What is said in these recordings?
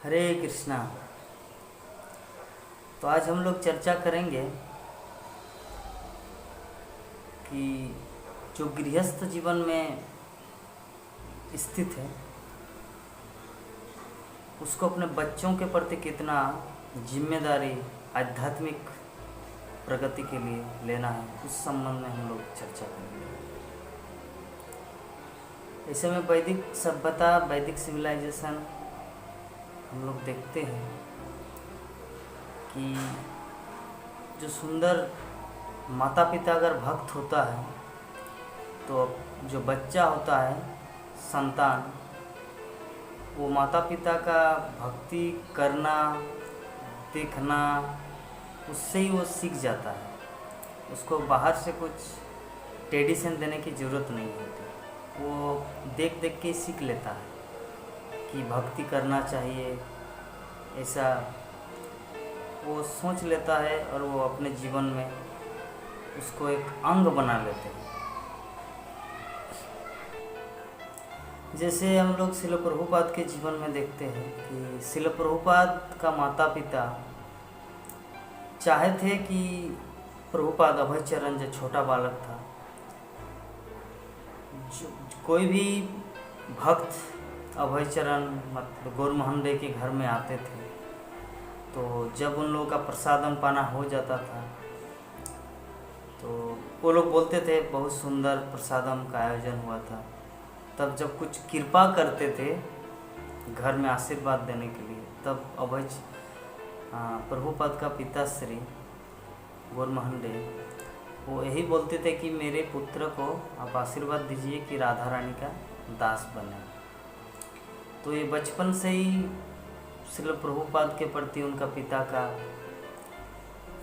हरे कृष्णा। तो आज हम लोग चर्चा करेंगे कि जो गृहस्थ जीवन में स्थित है उसको अपने बच्चों के प्रति कितना जिम्मेदारी आध्यात्मिक प्रगति के लिए लेना है, उस संबंध में हम लोग चर्चा करेंगे। ऐसे में वैदिक सभ्यता, वैदिक सिविलाइजेशन हम लोग देखते हैं कि जो सुंदर माता पिता अगर भक्त होता है तो जो बच्चा होता है, संतान, वो माता पिता का भक्ति करना, देखना, उससे ही वो सीख जाता है। उसको बाहर से कुछ ट्रेडिशन देने की ज़रूरत नहीं होती, वो देख देख के सीख लेता है कि भक्ति करना चाहिए। ऐसा वो सोच लेता है और वो अपने जीवन में उसको एक अंग बना लेते हैं। जैसे हम लोग शिल प्रभुपाद के जीवन में देखते हैं कि शिल प्रभुपाद का माता पिता चाहे थे कि प्रभुपाद अभय चरण जो छोटा बालक था, जो कोई भी भक्त अभय चरण मतलब गौर मोहन के घर में आते थे तो जब उन लोगों का प्रसादम पाना हो जाता था तो वो लोग बोलते थे बहुत सुंदर प्रसादम का आयोजन हुआ था। तब जब कुछ कृपा करते थे घर में आशीर्वाद देने के लिए, तब अभय प्रभुपाद का पिता श्री गौर मोहन वो यही बोलते थे कि मेरे पुत्र को आप आशीर्वाद दीजिए कि राधा रानी का दास बने। तो ये बचपन से ही श्रील प्रभुपाद के प्रति उनका पिता का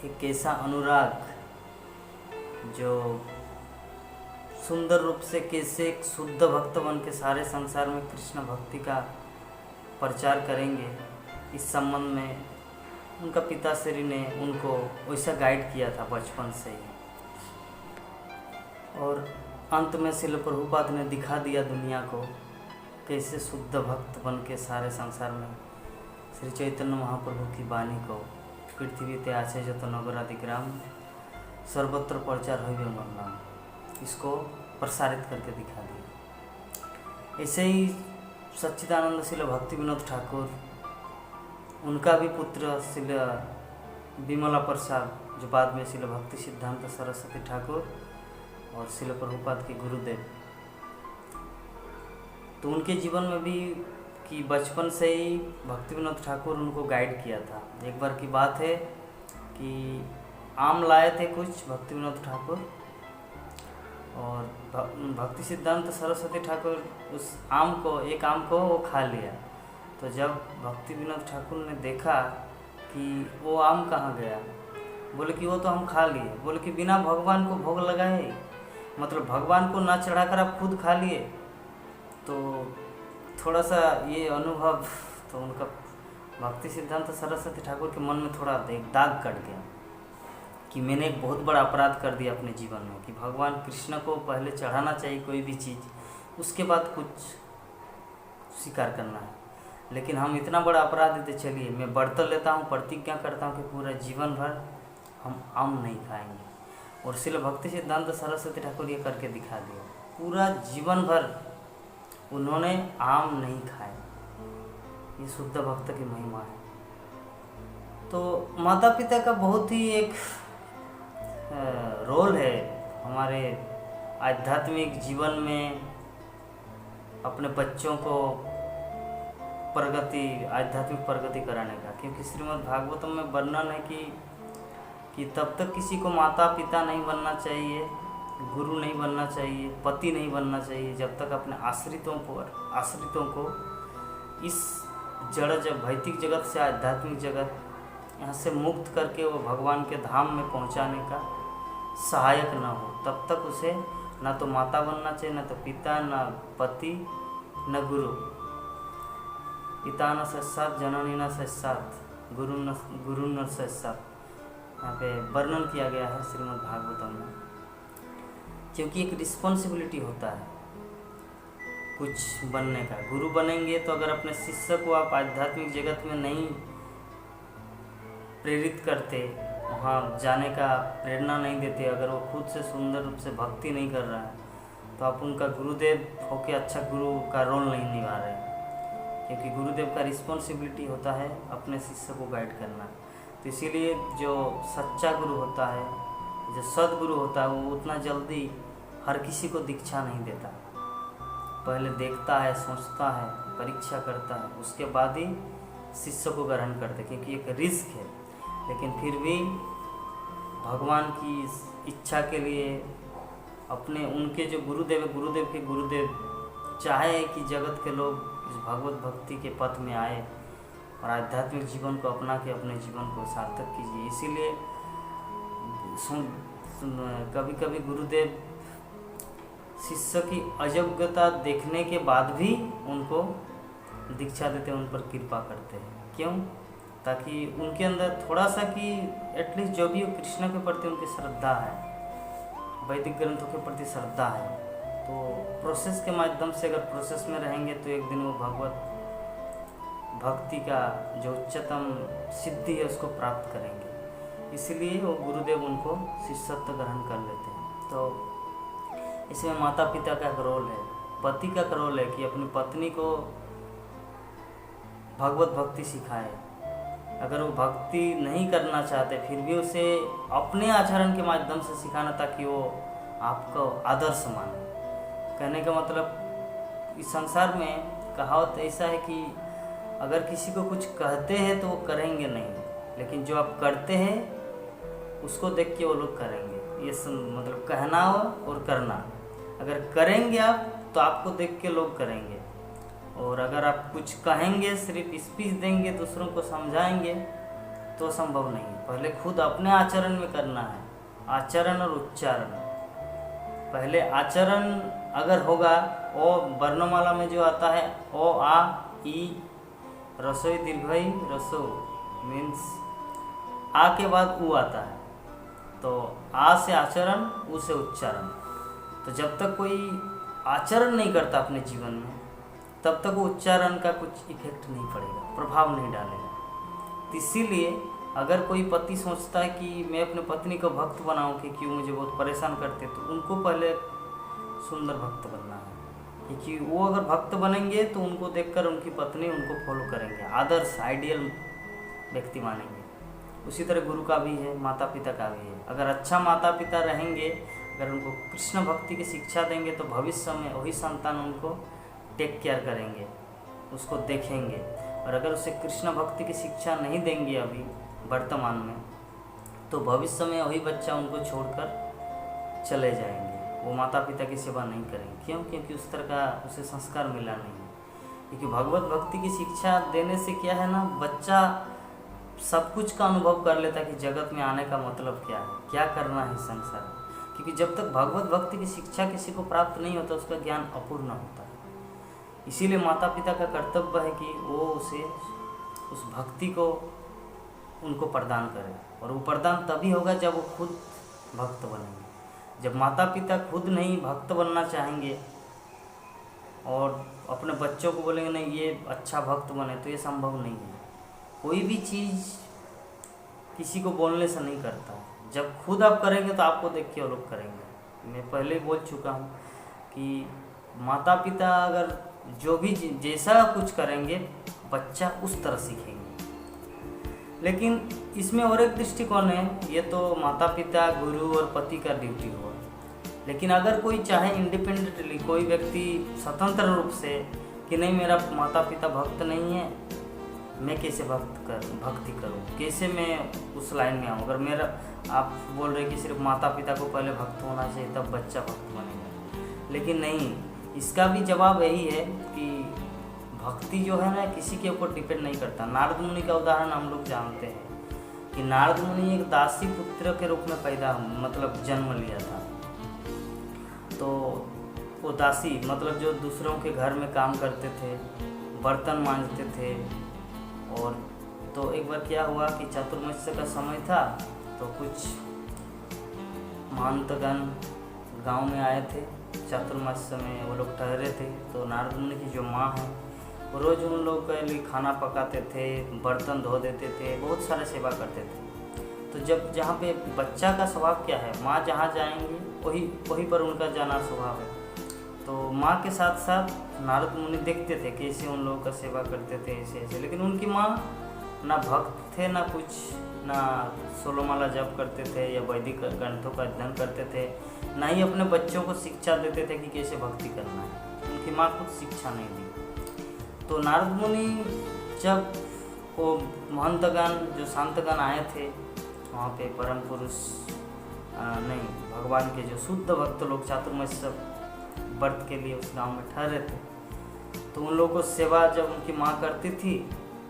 एक ऐसा अनुराग, जो सुंदर रूप से कैसे एक शुद्ध भक्त बन के सारे संसार में कृष्ण भक्ति का प्रचार करेंगे, इस संबंध में उनका पिताश्री ने उनको वैसा गाइड किया था बचपन से ही। और अंत में श्रील प्रभुपाद ने दिखा दिया दुनिया को कैसे शुद्ध भक्त बन के सारे संसार में श्री चैतन्य महाप्रभु की वाणी को पृथ्वी ते आछे जत नगर आदि ग्राम सर्वत्र प्रचार हो नाम, इसको प्रसारित करके दिखा दिया। ऐसे ही सच्चिदानंद शिल भक्ति विनोद ठाकुर, उनका भी पुत्र शिल विमला प्रसाद, जो बाद में शिल भक्ति सिद्धांत सरस्वती ठाकुर और शिल प्रभुपाद के गुरुदेव, तो उनके जीवन में भी कि बचपन से ही भक्ति विनोद ठाकुर उनको गाइड किया था। एक बार की बात है कि आम लाए थे कुछ भक्ति विनोद ठाकुर और भक्ति सिद्धांत सरस्वती ठाकुर उस एक आम को वो खा लिया। तो जब भक्ति विनोद ठाकुर ने देखा कि वो आम कहाँ गया, बोले कि वो तो हम खा लिए। बोले कि बिना भगवान को भोग लगाए, मतलब भगवान को ना चढ़ाकर आप खुद खा लिए। तो थोड़ा सा ये अनुभव तो उनका भक्ति सिद्धांत सरस्वती ठाकुर के मन में थोड़ा दाग कट गया कि मैंने एक बहुत बड़ा अपराध कर दिया अपने जीवन में, कि भगवान कृष्ण को पहले चढ़ाना चाहिए कोई भी चीज़, उसके बाद कुछ स्वीकार करना है। लेकिन हम इतना बड़ा अपराध देते, चलिए मैं व्रत लेता हूँ, प्रतिज्ञा करता हूँ कि पूरा जीवन भर हम आम नहीं खाएंगे। और शिल भक्ति सिद्धांत सरस्वती ठाकुर ये करके दिखा दिया, पूरा जीवन भर उन्होंने आम नहीं खाए। ये शुद्ध भक्त की महिमा है। तो माता पिता का बहुत ही एक रोल है हमारे आध्यात्मिक जीवन में, अपने बच्चों को आध्यात्मिक प्रगति कराने का। क्योंकि श्रीमद् भागवतम में वर्णन है कि तब तक किसी को माता पिता नहीं बनना चाहिए, गुरु नहीं बनना चाहिए, पति नहीं बनना चाहिए, जब तक अपने आश्रितों को इस भौतिक जगत से आध्यात्मिक जगत यहाँ से मुक्त करके वो भगवान के धाम में पहुँचाने का सहायक न हो, तब तक उसे ना तो माता बनना चाहिए, ना तो पिता, ना पति, न गुरु। पिता न सस्सात, जननी न सस्सात, गुरु न सस्सात, यहाँ पे वर्णन किया गया है श्रीमद् भागवतम में। क्योंकि एक रिस्पॉन्सिबिलिटी होता है कुछ बनने का। गुरु बनेंगे तो अगर अपने शिष्य को आप आध्यात्मिक जगत में नहीं प्रेरित करते, वहाँ जाने का प्रेरणा नहीं देते, अगर वो खुद से सुंदर रूप से भक्ति नहीं कर रहा है, तो आप उनका गुरुदेव होके अच्छा गुरु का रोल नहीं निभा रहे, क्योंकि गुरुदेव का रिस्पॉन्सिबिलिटी होता है अपने शिष्य को गाइड करना। तो इसीलिए जो सच्चा गुरु होता है, जो सदगुरु होता है, वो उतना जल्दी हर किसी को दीक्षा नहीं देता। पहले देखता है, सोचता है, परीक्षा करता है, उसके बाद ही शिष्य को ग्रहण करते, क्योंकि एक रिस्क है। लेकिन फिर भी भगवान की इच्छा के लिए अपने उनके जो गुरुदेव है, गुरुदेव के गुरुदेव चाहे कि जगत के लोग इस भगवत भक्ति के पथ में आए और आध्यात्मिक जीवन को अपना के अपने जीवन को सार्थक कीजिए। इसीलिए कभी कभी गुरुदेव शिष्य की अयोग्यता देखने के बाद भी उनको दीक्षा देते हैं, उन पर कृपा करते हैं। क्यों? ताकि उनके अंदर थोड़ा सा कि एटलीस्ट जो भी कृष्ण के प्रति उनकी श्रद्धा है, वैदिक ग्रंथों के प्रति श्रद्धा है, तो प्रोसेस के माध्यम से अगर प्रोसेस में रहेंगे तो एक दिन वो भगवत भक्ति का जो उच्चतम सिद्धि है उसको प्राप्त करेंगे। इसलिए वो गुरुदेव उनको शिष्यत्व ग्रहण कर लेते हैं। तो इसमें माता पिता का रोल है, पति का रोल है कि अपनी पत्नी को भगवत भक्ति सिखाए। अगर वो भक्ति नहीं करना चाहते फिर भी उसे अपने आचरण के माध्यम से सिखाना, ताकि वो आपको आदर्श माने। कहने का मतलब इस संसार में कहावत ऐसा है कि अगर किसी को कुछ कहते हैं तो वो करेंगे नहीं, लेकिन जो आप करते हैं उसको देख के वो लोग करेंगे। ये मतलब कहना हो और करना, अगर करेंगे आप तो आपको देख के लोग करेंगे, और अगर आप कुछ कहेंगे, सिर्फ स्पीच देंगे, दूसरों को समझाएंगे, तो संभव नहीं है। पहले खुद अपने आचरण में करना है, आचरण और उच्चारण। पहले आचरण अगर होगा, ओ वर्णमाला में जो आता है ओ आ ई रसोई दीर्घई रसो मीन्स आ के बाद ऊ आता है, तो आ से आचरण, ऊ से उच्चारण। तो जब तक कोई आचरण नहीं करता अपने जीवन में, तब तक वो उच्चारण का कुछ इफेक्ट नहीं पड़ेगा, प्रभाव नहीं डालेगा। तो इसीलिए अगर कोई पति सोचता है कि मैं अपने पत्नी को भक्त बनाऊं कि क्यों मुझे बहुत परेशान करते, तो उनको पहले सुंदर भक्त बनना है, क्योंकि वो अगर भक्त बनेंगे तो उनको देखकर उनकी पत्नी उनको फॉलो करेंगे, आदर्श आइडियल व्यक्ति मानेंगे। उसी तरह गुरु का भी है, माता पिता का भी है। अगर अच्छा माता पिता रहेंगे, अगर उनको कृष्ण भक्ति की शिक्षा देंगे, तो भविष्य में वही संतान उनको टेक केयर करेंगे, उसको देखेंगे। और अगर उसे कृष्ण भक्ति की शिक्षा नहीं देंगे अभी वर्तमान में, तो भविष्य में वही बच्चा उनको छोड़कर चले जाएंगे, वो माता पिता की सेवा नहीं करेंगे। क्यों? क्योंकि उस तरह का उसे संस्कार मिला नहीं है। क्योंकि भगवत भक्ति की शिक्षा देने से क्या है ना, बच्चा सब कुछ का अनुभव कर लेता है कि जगत में आने का मतलब क्या है, क्या करना है संसार में। क्योंकि जब तक भगवत भक्ति की शिक्षा किसी को प्राप्त नहीं होता, उसका ज्ञान अपूर्ण होता है। इसीलिए माता पिता का कर्तव्य है कि वो उसे उस भक्ति को उनको प्रदान करें, और वो प्रदान तभी होगा जब वो खुद भक्त बनेंगे। जब माता पिता खुद नहीं भक्त बनना चाहेंगे और अपने बच्चों को बोलेंगे नहीं ये अच्छा भक्त बने, तो ये संभव नहीं है। कोई भी चीज़ किसी को बोलने से नहीं करता है, जब खुद आप करेंगे तो आपको देख के वो लोग करेंगे। मैं पहले बोल चुका हूँ कि माता पिता अगर जो भी जैसा कुछ करेंगे, बच्चा उस तरह सीखेंगे। लेकिन इसमें और एक दृष्टिकोण है, ये तो माता पिता, गुरु और पति का ड्यूटी हुआ। लेकिन अगर कोई चाहे इंडिपेंडेंटली, कोई व्यक्ति स्वतंत्र रूप से कि नहीं मेरा माता पिता भक्त नहीं है, मैं कैसे भक्ति करूं, कैसे मैं उस लाइन में आऊँ। अगर मेरा आप बोल रहे कि सिर्फ माता पिता को पहले भक्त होना चाहिए तब बच्चा भक्त बनेगा, लेकिन नहीं, इसका भी जवाब यही है कि भक्ति जो है ना किसी के ऊपर डिपेंड नहीं करता। नारद मुनि का उदाहरण हम लोग जानते हैं कि नारद मुनि एक दासी पुत्र के रूप में मतलब जन्म लिया था। तो वो दासी मतलब जो दूसरों के घर में काम करते थे, बर्तन मांजते थे। और तो एक बार क्या हुआ कि चातुर्मास्य का समय था, तो कुछ महंतगण गांव में आए थे चातुर्मास्य में वो लोग ठहरे थे। तो नारद मुनि की जो माँ है वो रोज़ उन लोगों के लिए खाना पकाते थे, बर्तन धो देते थे, बहुत सारे सेवा करते थे। तो जब जहाँ पे बच्चा का स्वभाव क्या है, माँ जहाँ जाएंगी वहीं पर उनका जाना स्वभाव है। तो माँ के साथ साथ नारद मुनि देखते थे कैसे उन लोगों का सेवा करते थे ऐसे ऐसे। लेकिन उनकी माँ ना भक्त थे, ना कुछ, ना सोलमाला जप करते थे या वैदिक ग्रंथों का अध्ययन करते थे, ना ही अपने बच्चों को शिक्षा देते थे कि कैसे भक्ति करना है। उनकी माँ कुछ शिक्षा नहीं दी। तो नारद मुनि जब वो महंतगण जो संतगण आए थे वहाँ पे, परम पुरुष नहीं, भगवान के जो शुद्ध भक्त लोग चातुर्मास्य व्रत के लिए उस गांव में ठहरे थे, तो उन लोगों को सेवा जब उनकी माँ करती थी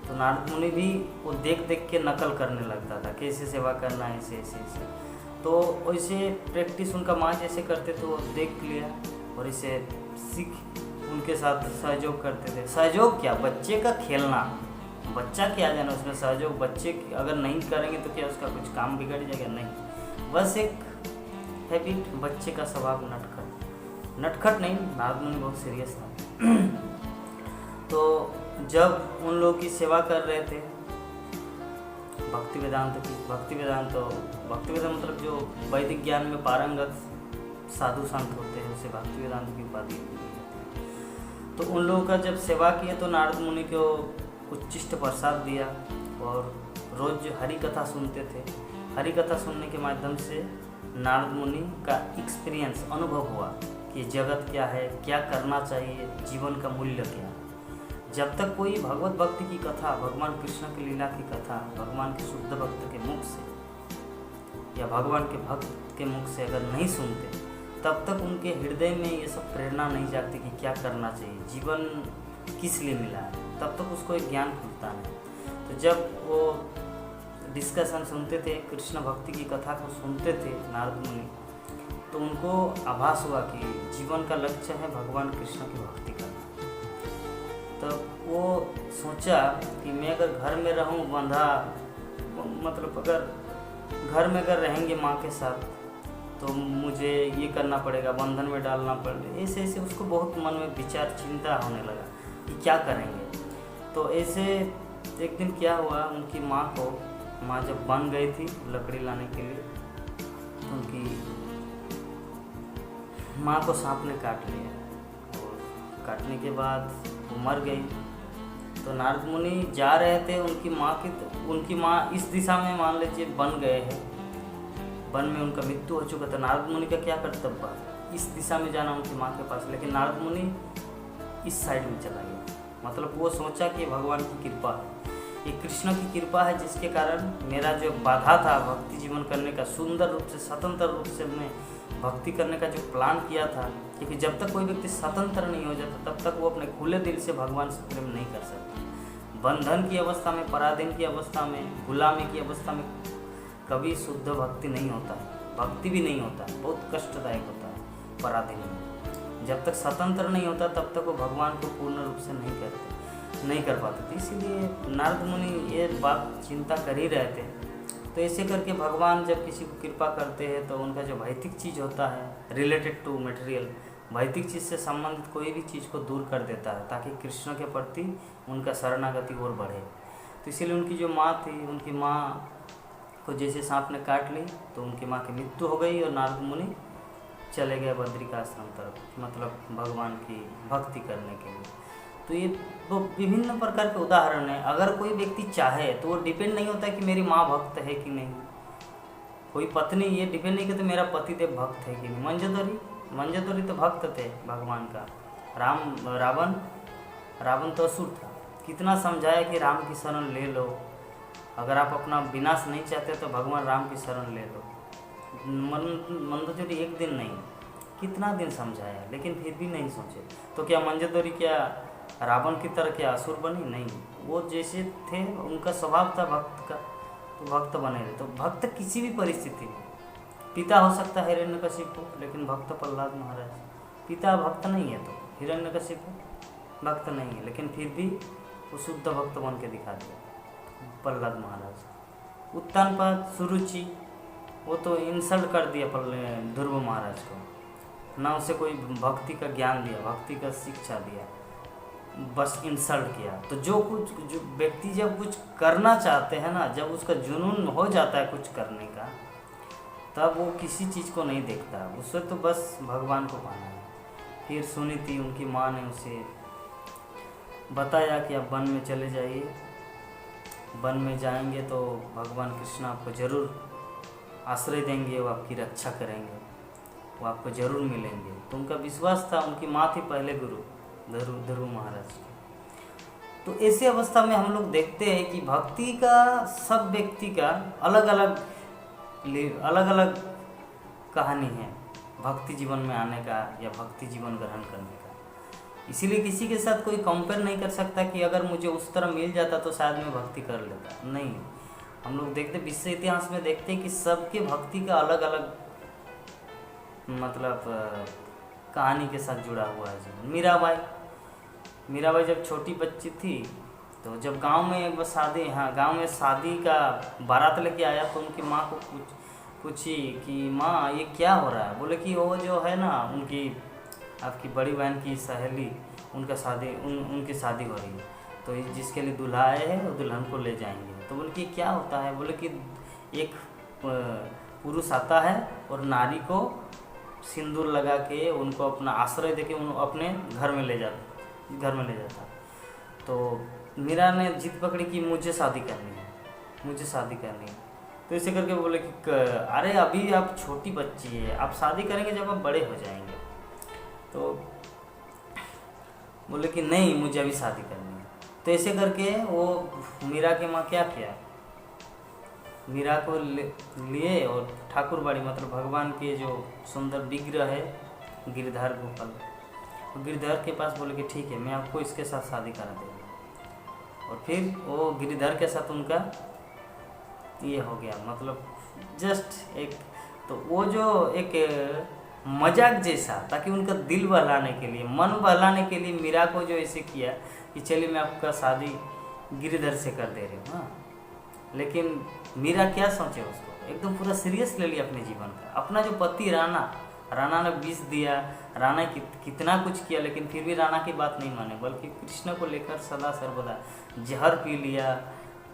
तो नारद मुनि भी वो देख देख के नकल करने लगता था, कैसे सेवा करना है, ऐसे ऐसे ऐसे। तो वैसे प्रैक्टिस उनका माँ जैसे करते थे वो देख लिया और इसे सीख उनके साथ सहयोग करते थे। सहयोग क्या, बच्चे का खेलना, बच्चा क्या जाना उसमें सहयोग। बच्चे अगर नहीं करेंगे तो क्या उसका कुछ काम बिगड़ जाएगा? नहीं, बस एक हैबिट, बच्चे का स्वभाव नटखट नहीं, नारद मुनि बहुत सीरियस था। तो जब उन लोगों की सेवा कर रहे थे, भक्ति वेदांत मतलब जो वैदिक ज्ञान में पारंगत साधु संत होते हैं उसे भक्ति वेदांत की उपाधि दी जाती है। तो उन लोगों का जब सेवा किए तो नारद मुनि को उच्चिष्ट प्रसाद दिया और रोज हरि कथा सुनते थे। हरि कथा सुनने के माध्यम से नारद मुनि का एक्सपीरियंस, अनुभव हुआ कि जगत क्या है, क्या करना चाहिए, जीवन का मूल्य क्या है। जब तक कोई भगवत भक्ति की कथा, भगवान कृष्ण की लीला की कथा भगवान के शुद्ध भक्त के मुख से या भगवान के भक्त के मुख से अगर नहीं सुनते, तब तक उनके हृदय में ये सब प्रेरणा नहीं जाती कि क्या करना चाहिए, जीवन किस लिए मिला है, तब तक उसको एक ज्ञान खुलता नहीं। तो जब वो डिस्कशन सुनते थे, कृष्ण भक्ति की कथा को सुनते थे नारद मुनि, तो उनको आभास हुआ कि जीवन का लक्ष्य है भगवान कृष्ण की भक्ति करना। तब वो सोचा कि मैं अगर घर में रहूं बंधा, मतलब अगर घर में अगर रहेंगे माँ के साथ तो मुझे ये करना पड़ेगा, बंधन में डालना पड़ेगा, ऐसे ऐसे उसको बहुत मन में विचार, चिंता होने लगा कि क्या करेंगे। तो ऐसे एक दिन क्या हुआ, उनकी माँ जब बन गई थी लकड़ी लाने के लिए, तो उनकी माँ को सांप ने काट लिया और काटने के बाद वो मर गई। तो नारद मुनि जा रहे थे उनकी माँ इस दिशा में, मान लीजिए वन गए हैं, वन में उनका मृत्यु हो चुका था। नारद मुनि का क्या कर्तव्य था, इस दिशा में जाना उनकी माँ के पास, लेकिन नारद मुनि इस साइड में चला गया। मतलब वो सोचा कि भगवान की कृपा है, ये कृष्ण की कृपा है जिसके कारण मेरा जो बाधा था भक्ति जीवन करने का, सुंदर रूप से स्वतंत्र रूप से मैं भक्ति करने का जो प्लान किया था, क्योंकि जब तक कोई व्यक्ति स्वतंत्र नहीं हो जाता तब तक वो अपने खुले दिल से भगवान से प्रेम नहीं कर सकता। बंधन की अवस्था में, पराधीन की अवस्था में, गुलामी की अवस्था में कभी शुद्ध भक्ति नहीं होता है, भक्ति भी नहीं होता है, बहुत कष्टदायक होता है पराधीन में। जब तक स्वतंत्र नहीं होता तब तक वो भगवान को पूर्ण रूप से नहीं कर पाते थे। इसीलिए नारद मुनि ये बात चिंता कर ही रहे थे। तो ऐसे करके भगवान जब किसी को कृपा करते हैं तो उनका जो भौतिक चीज़ होता है, रिलेटेड टू मटेरियल, भौतिक चीज़ से संबंधित कोई भी चीज़ को दूर कर देता है ताकि कृष्ण के प्रति उनका शरणागति और बढ़े। तो इसीलिए उनकी जो माँ थी, उनकी माँ को जैसे सांप ने काट ली तो उनकी माँ की मृत्यु हो गई और नारद मुनि चले गए बद्रिकाश्रम तरफ, मतलब भगवान की भक्ति करने के लिए। तो ये वो विभिन्न प्रकार के उदाहरण हैं। अगर कोई व्यक्ति चाहे तो वो डिपेंड नहीं होता कि मेरी माँ भक्त है कि नहीं, कोई पत्नी ये डिपेंड नहीं करती मेरा पतिदेव भक्त है कि नहीं। मंजोदरी तो भक्त थे भगवान का। रावण तो असुर था, कितना समझाया कि राम की शरण ले लो, अगर आप अपना विनाश नहीं चाहते तो भगवान राम की शरण ले लो। मंजोदरी एक दिन नहीं, कितना दिन समझाया, लेकिन फिर भी नहीं सोचे। तो क्या मंजोदरी क्या रावण की तरह क्या असुर बनी? नहीं, वो जैसे थे उनका स्वभाव था भक्त का, तो भक्त बने रहे। तो भक्त किसी भी परिस्थिति में, पिता हो सकता है हिरण्यकशिपु, लेकिन भक्त प्रहलाद महाराज, पिता भक्त नहीं है तो हिरण्यकशिपु भक्त नहीं है, लेकिन फिर भी वो शुद्ध भक्त बन के दिखा दिया प्रहलाद महाराज। उत्तानपाद सुरुचि, वो तो इंसल्ट कर दिया ध्रुव महाराज को, ना उसे कोई भक्ति का ज्ञान दिया, भक्ति का शिक्षा दिया, बस इंसल्ट किया। तो जो व्यक्ति जब कुछ करना चाहते हैं ना, जब उसका जुनून हो जाता है कुछ करने का, तब वो किसी चीज़ को नहीं देखता, उससे तो बस भगवान को पाना है। फिर सुनी थी उनकी माँ ने उसे बताया कि आप वन में चले जाइए, वन में जाएंगे तो भगवान कृष्ण आपको ज़रूर आश्रय देंगे, वो आपकी रक्षा करेंगे, वो आपको ज़रूर मिलेंगे। तो उनका विश्वास था, उनकी माँ थी पहले गुरु ध्रुव महाराज की। तो ऐसी अवस्था में हम लोग देखते हैं कि भक्ति का सब व्यक्ति का अलग अलग कहानी है भक्ति जीवन में आने का या भक्ति जीवन ग्रहण करने का। इसीलिए किसी के साथ कोई कंपेयर नहीं कर सकता कि अगर मुझे उस तरह मिल जाता तो शायद मैं भक्ति कर लेता। नहीं, हम लोग देखते विश्व इतिहास में देखते हैं कि सबके भक्ति का अलग अलग मतलब कहानी के साथ जुड़ा हुआ है जीवन। मीराबाई जब छोटी बच्ची थी तो जब गांव में एक बार गांव में शादी का बारात लेके आया तो उनकी माँ को पूछी कि माँ ये क्या हो रहा है। बोले कि वो जो है ना उनकी आपकी बड़ी बहन की सहेली उनकी शादी हो रही है, तो जिसके लिए दूल्हा आए हैं वो दुल्हन को ले जाएंगे। तो बोले कि क्या होता है। बोले कि एक पुरुष आता है और नारी को सिंदूर लगा के उनको अपना आश्रय देके उन अपने घर में ले जाता। तो मीरा ने जिद पकड़ी कि मुझे शादी करनी है। तो इसे करके बोले कि अरे अभी आप छोटी बच्ची है, आप शादी करेंगे जब आप बड़े हो जाएंगे। तो बोले कि नहीं, मुझे अभी शादी करनी है। तो ऐसे करके वो मीरा के माँ क्या किया, मीरा को लिए और ठाकुरबाड़ी मतलब भगवान के जो सुंदर विग्रह है गिरधर गोपाल, तो गिरधर के पास बोले कि ठीक है मैं आपको इसके साथ शादी करा देंगे। और फिर वो गिरधर के साथ उनका ये हो गया, मतलब जस्ट एक, तो वो जो एक मजाक जैसा, ताकि उनका दिल बहलाने के लिए, मन बहलाने के लिए मीरा को जो ऐसे किया कि चलिए मैं आपका शादी गिरधर से कर दे रही हूँ। हाँ, लेकिन मीरा क्या सोचे, उसको एकदम पूरा सीरियस ले लिया अपने जीवन का। अपना जो पति राणा ने विष दिया, राणा कितना कुछ किया, लेकिन फिर भी राणा की बात नहीं माने, बल्कि कृष्ण को लेकर सदा सर्वदा जहर पी लिया,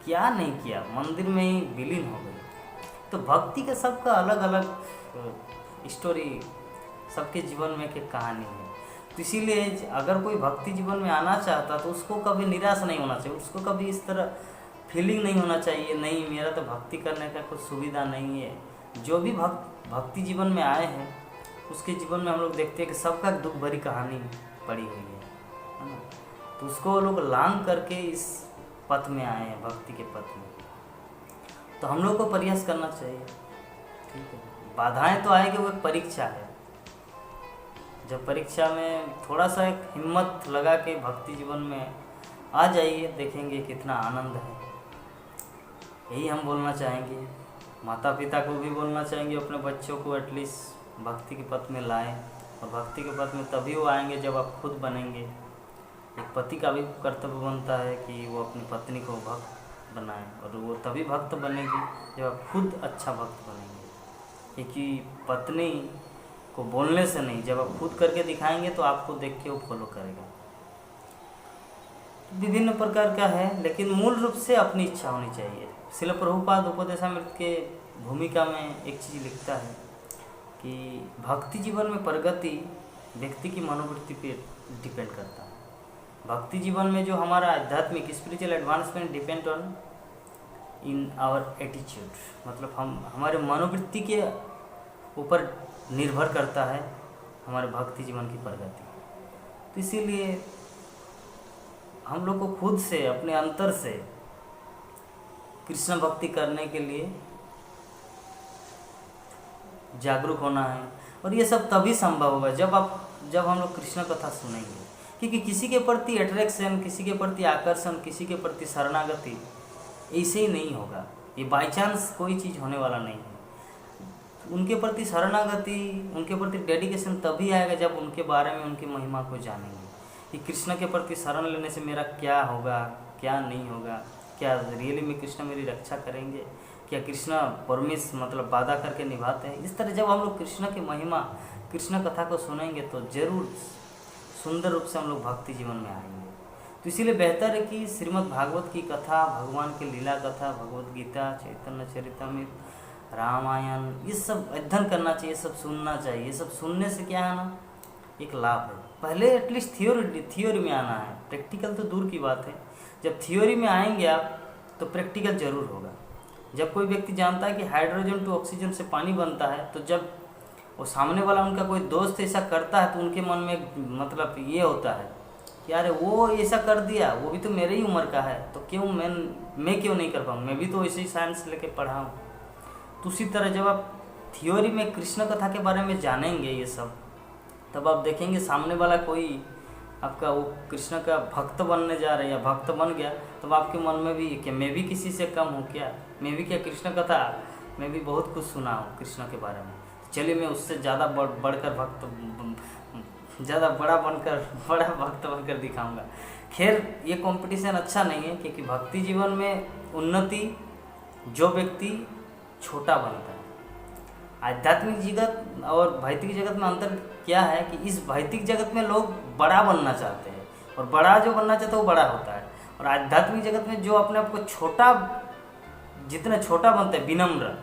क्या नहीं किया, मंदिर में ही विलीन हो गई। तो भक्ति का सबका अलग अलग स्टोरी, सबके जीवन में एक कहानी है। तो इसीलिए अगर कोई भक्ति जीवन में आना चाहता तो उसको कभी निराश नहीं होना चाहिए, उसको कभी इस तरह फीलिंग नहीं होना चाहिए नहीं मेरा तो भक्ति करने का कुछ सुविधा नहीं है। जो भी भक्ति जीवन में आए हैं उसके जीवन में हम लोग देखते हैं कि सबका दुख भरी कहानी पड़ी हुई है ना। तो उसको लोग लांग करके इस पथ में आए हैं, भक्ति के पथ में। तो हम लोग को प्रयास करना चाहिए, ठीक है। बाधाएं तो आएगी, वो एक परीक्षा है। जब परीक्षा में थोड़ा सा एक हिम्मत लगा के भक्ति जीवन में आ जाइए, देखेंगे कितना आनंद है। यही हम बोलना चाहेंगे, माता पिता को भी बोलना चाहेंगे अपने बच्चों को एटलीस्ट भक्ति के पथ में लाएं। और भक्ति के पथ में तभी वो आएंगे जब आप खुद बनेंगे। एक पति का भी कर्तव्य बनता है कि वो अपनी पत्नी को भक्त बनाए, और वो तभी भक्त बनेगी जब आप खुद अच्छा भक्त बनेंगे। क्योंकि पत्नी को बोलने से नहीं, जब आप खुद करके दिखाएंगे तो आपको देख के वो फॉलो करेगा। विभिन्न प्रकार का है, लेकिन मूल रूप से अपनी इच्छा होनी चाहिए। श्रील प्रभुपाद उपदेशामृत के भूमिका में एक चीज़ लिखता है कि भक्ति जीवन में प्रगति व्यक्ति की मनोवृत्ति पे डिपेंड करता है। भक्ति जीवन में जो हमारा आध्यात्मिक spiritual advancement depend on in our attitude, मतलब हमारे मनोवृत्ति के ऊपर निर्भर करता है हमारे भक्ति जीवन की प्रगति। तो इसीलिए हम लोग को खुद से अपने अंतर से कृष्ण भक्ति करने के लिए जागरूक होना है। और ये सब तभी संभव होगा जब हम लोग कृष्ण कथा सुनेंगे। क्योंकि किसी के प्रति अट्रैक्शन, किसी के प्रति आकर्षण, किसी के प्रति शरणागति ऐसे ही नहीं होगा। ये बाई चांस कोई चीज़ होने वाला नहीं है। उनके प्रति शरणागति, उनके प्रति डेडिकेशन तभी आएगा जब उनके बारे में, उनकी महिमा को जानेंगे कि कृष्ण के प्रति शरण लेने से मेरा क्या होगा, क्या नहीं होगा, क्या रियली में कृष्ण मेरी रक्षा करेंगे, क्या कृष्ण परमिस मतलब वादा करके निभाते हैं। इस तरह जब हम लोग कृष्ण की महिमा कृष्ण कथा को सुनेंगे तो जरूर सुंदर रूप से हम लोग भक्ति जीवन में आएंगे। तो इसीलिए बेहतर है कि श्रीमद् भागवत की कथा, भगवान की लीला कथा, भगवत गीता, चैतन्य चरितामृत, रामायण, ये सब अध्ययन करना चाहिए, सब सुनना चाहिए। ये सब सुनने से क्या है ना, एक लाभ है। पहले एटलीस्ट थियोरी में आना है, प्रैक्टिकल तो दूर की बात है। जब थियोरी में आएंगे आप तो प्रैक्टिकल जरूर होगा। जब कोई व्यक्ति जानता है कि हाइड्रोजन टू ऑक्सीजन से पानी बनता है, तो जब वो सामने वाला उनका कोई दोस्त ऐसा करता है तो उनके मन में मतलब ये होता है कि अरे वो ऐसा कर दिया, वो भी तो मेरे ही उम्र का है, तो क्यों मैं क्यों नहीं कर पाऊँ, मैं भी तो ऐसे ही साइंस लेके पढ़ा हूँ। तो उसी तरह जब आप थियोरी में कृष्ण कथा के बारे में जानेंगे ये सब, तब आप देखेंगे सामने वाला कोई आपका वो कृष्ण का भक्त बनने जा रहे हैं या भक्त बन गया, तब आपके मन में भी कि मैं भी किसी से कम हूँ क्या, मैं भी क्या कृष्ण कथा, मैं भी बहुत कुछ सुना हूँ कृष्ण के बारे में, चलिए मैं उससे ज़्यादा बढ़कर ज़्यादा बड़ा भक्त बनकर दिखाऊंगा। खैर ये कंपटीशन अच्छा नहीं है, क्योंकि भक्ति जीवन में उन्नति जो व्यक्ति छोटा बनता है। आध्यात्मिक जगत और भौतिक जगत में अंतर क्या है कि इस भौतिक जगत में लोग बड़ा बनना चाहते हैं, और बड़ा जो बनना चाहता है वो बड़ा होता है। और आध्यात्मिक जगत में जो अपने आप को छोटा, जितना छोटा बनता है, विनम्र,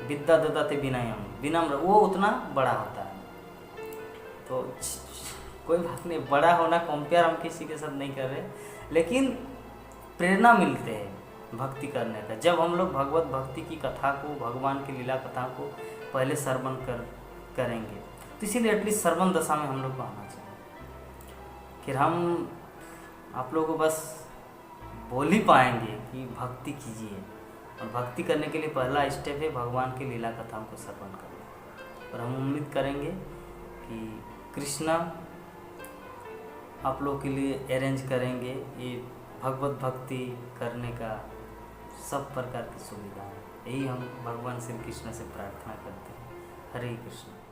विद्या ददाते विनयम, विनम्र, वो उतना बड़ा होता है। तो कोई बात नहीं, बड़ा होना कंपेयर हम किसी के साथ नहीं कर रहे, लेकिन प्रेरणा मिलते हैं भक्ति करने का। जब हम लोग भगवत भक्ति की कथा को, भगवान की लीला कथा को पहले श्रवण करेंगे, तो इसीलिए एटलीस्ट श्रवण दशा में हम लोग को आना चाहिए। फिर हम आप लोगों को बस बोल ही पाएंगे कि भक्ति कीजिए, और भक्ति करने के लिए पहला स्टेप है भगवान की लीला कथाओं को श्रवण करना। और हम उम्मीद करेंगे कि कृष्णा आप लोग के लिए अरेंज करेंगे ये भगवत भक्ति करने का सब प्रकार की सुविधा है। यही हम भगवान श्री कृष्ण से प्रार्थना करते हैं। हरे कृष्ण।